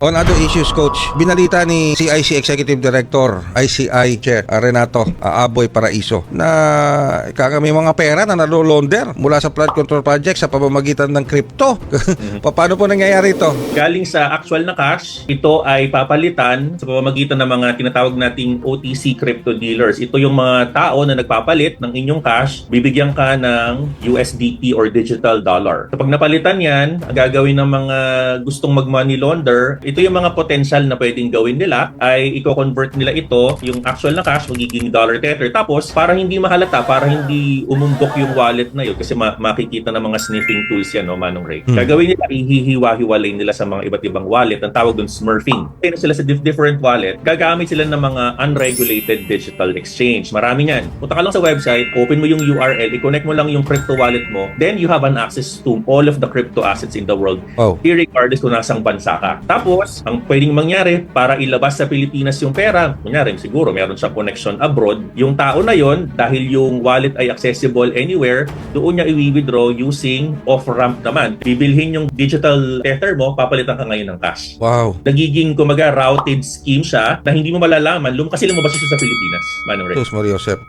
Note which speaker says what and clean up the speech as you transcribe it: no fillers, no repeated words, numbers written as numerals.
Speaker 1: On other issues, Coach, binalita ni CIC Executive Director, ICI Chair Renato Aboy Paraiso na may mga pera na nalolonder mula sa flood control project sa pamamagitan ng crypto. Paano po nangyayari ito?
Speaker 2: Galing sa actual na cash, ito ay papalitan sa pamamagitan ng mga tinatawag nating OTC crypto dealers. Ito yung mga tao na nagpapalit ng inyong cash, bibigyan ka ng USDT or digital dollar. Kapag napalitan yan, ang gagawin ng mga gustong mag-money launder, ito yung mga potential na pwedeng gawin nila ay i-convert nila ito, yung actual na cash, magiging dollar tether. Tapos, para hindi mahalata, para hindi umumbok yung wallet na yun, kasi makikita ng mga sniffing tools yan, no, Manong Ray. Gagawin nila, ihihiwa-hiwalay nila sa mga iba't ibang wallet. Ang tawag doon, smurfing. Kaya sila sa different wallet, gagamit sila ng mga unregulated digital exchange. Marami yan. Punta ka lang sa website, open mo yung URL, i-connect mo lang yung crypto wallet mo, then you have an access to all of the crypto assets in the world, regardless kung nasang bansa ka. Tapos, ang pwedeng mangyari para ilabas sa Pilipinas yung pera, kunyari siguro meron siya connection abroad, yung tao na yon, dahil yung wallet ay accessible anywhere, doon niya i-withdraw using off-ramp naman. Bibilhin yung digital tether mo, papalitan ka ngayon ng cash.
Speaker 1: Wow.
Speaker 2: Nagiging routed scheme siya na hindi mo malalaman kasi lumabas siya sa Pilipinas, Manong Ray.
Speaker 1: Sus Mario Josep.